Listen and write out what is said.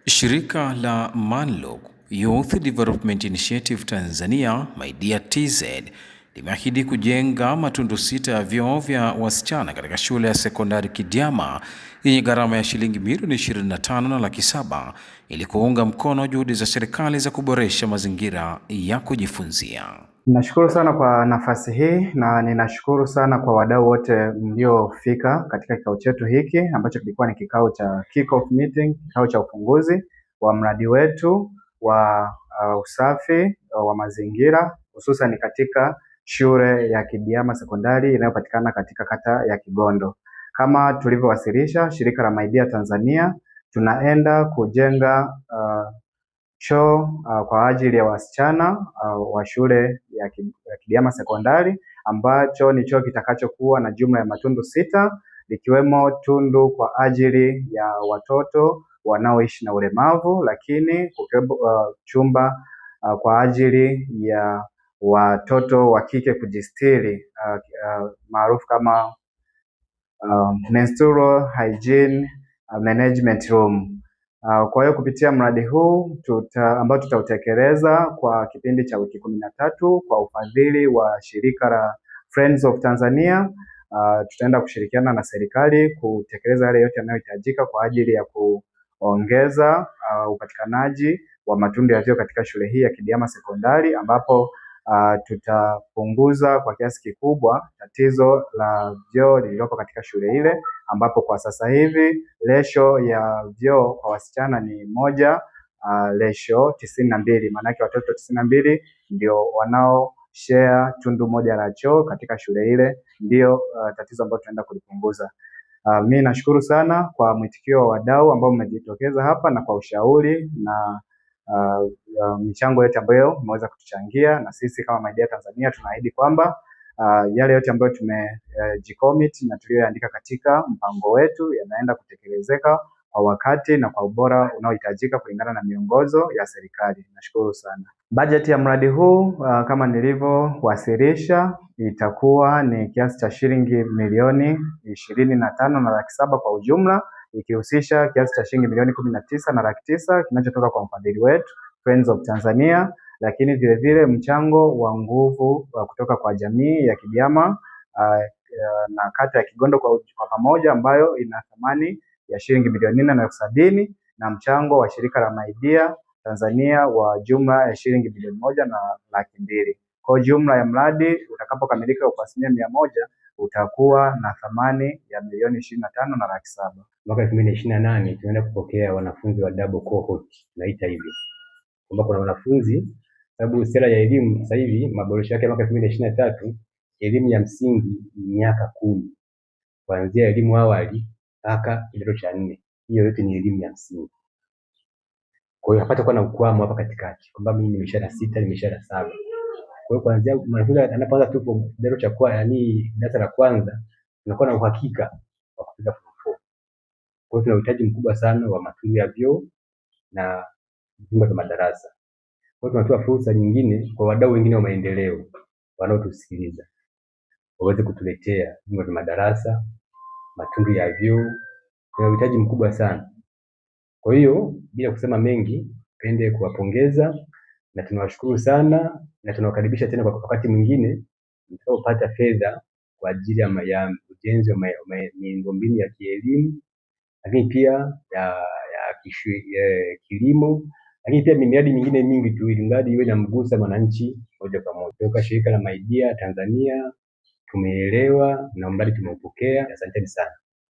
Shirika la Manlog Youth Development Initiative Tanzania MyDear TZ limeahidi kujenga matundu 6 ya vyoo vya wasichana katika shule ya sekondari Kidiama yenye gharama ya shilingi milioni 25 na laki 7 ili kuunga mkono juhudi za serikali za kuboresha mazingira ya kujifunzia. Nashukuru sana kwa nafasi hii na ninashukuru sana kwa wadau wote mliofika katika kikao chetu hiki ambacho kilikuwa ni kikao cha kick off meeting, kikao cha ufunguzi wa mradi wetu wa usafi wa mazingira hususan katika shule ya Kidiama sekondari inayopatikana katika kata ya Kigondo. Kama tulivyowasilisha, shirika la MyDear Tanzania tunaenda kujenga choo kwa ajili ya wasichana wa shule ya Kidiama sekondari ambacho ni choo kitakachokuwa na jumla ya matundu 6 likiwemo tundu kwa ajili ya watoto wanaoishi na ulemavu, lakini chumba kwa ajili ya watoto wa kike kujistiri maarufu kama menstrual hygiene management room. Kwa hiyo kupitia mradi huu ambao tutautekeleza kwa kipindi cha wiki 13 kwa ufadhili wa shirika la Friends of Tanzania, tutaenda kushirikiana na serikali kutekeleza yale yote yanayohitajika kwa ajili ya kuongeza upatikanaji wa matundu ya vyoo katika shule hii ya Kidiama sekondari, ambapo tutapunguza kwa kiasi kikubwa tatizo la vyoo lililopo katika shule ile, ambapo kwa sasa hivi ratio ya vyoo kwa wasichana ni 1:92. Maana yake watoto 92 ndio wanao share tundu moja la choo katika shule ile, ndio tatizo ambalo tunaenda kulipunguza. Mimi nashukuru sana kwa mwitikio wa wadau ambao mmejitokeza hapa na kwa ushauri na michango yote ambayo mmeweza kutuchangia, na sisi kama MyDear Tanzania tunaahidi kwamba yale yote ambayo tumejicommit na tuliyoandika katika mpango wetu yanaenda kutekelezeka kwa wakati na kwa ubora unaohitajika kulingana na miongozo ya serikali. Nashukuru sana. Bajeti ya mradi huu kama nilivyowasilisha itakuwa ni kiasi cha shilingi milioni 25 na laki 7 kwa ujumla, ikihusisha kiasi cha shilingi milioni 19 na laki 9 kinachotoka kwa mfadhili wetu Friends of Tanzania, lakini vile vile mchango wa nguvu kutoka kwa jamii ya Kidiama na kata ya Kigondo kwa pamoja, ambayo ina thamani ya shilingi milioni 4 na elfu 70, na mchango wa shirika la MyDear Tanzania wa jumla ya shilingi milioni 1 na laki 2. Kwa jumla ya mradi utakapokamilika kwa 100% utakuwa na thamani ya milioni 25 na laki 7. Mwaka 2028 tunaenda kupokea wanafunzi wa double cohort, naita hivi kwamba kuna wanafunzi, sababu sera ya elimu sasa hivi maboresho yake mwaka 2023, elimu ya msingi ni miaka 10 kuanzia elimu awali mpaka kidato cha 4. Hiyo yote ni elimu ya msingi. Kwa hiyo hapata kuwa na ukwamo hapa katikati kwamba mimi nimesha na 6 nimesha na 7. Kwa hiyo kuanzia mwanafunzi anapoanza tu kidato cha kwanza, yani darasa la kwanza, tunakuwa na uhakika wa kufika form 4. Kwa hiyo tuna uhitaji mkubwa sana wa matundu ya vyoo na vyumba vya madarasa. Kwa hiyo tunatoa fursa nyingine kwa wadau wengine wa maendeleo wanaotusikiliza waweze kutuletea vyumba vya madarasa, matundu ya vyoo. Tuna uhitaji mkubwa sana. Kwa hiyo bila kusema mengi, pende kuwapongeza na tunawashukuru sana, na tunawakaribisha tena kwa wakati mwingine mtakapopata fedha kwa ajili ya ujenzi wa miundombinu ya kielimu, lakini pia ya kilimo, lakini pia miradi mingine mingi tu, ili mradi iwe na mgusa mwananchi moja kwa moja. Kutoka shirika la MyDear Tanzania tumeelewa na mradi tumeupokea. Asanteni sana.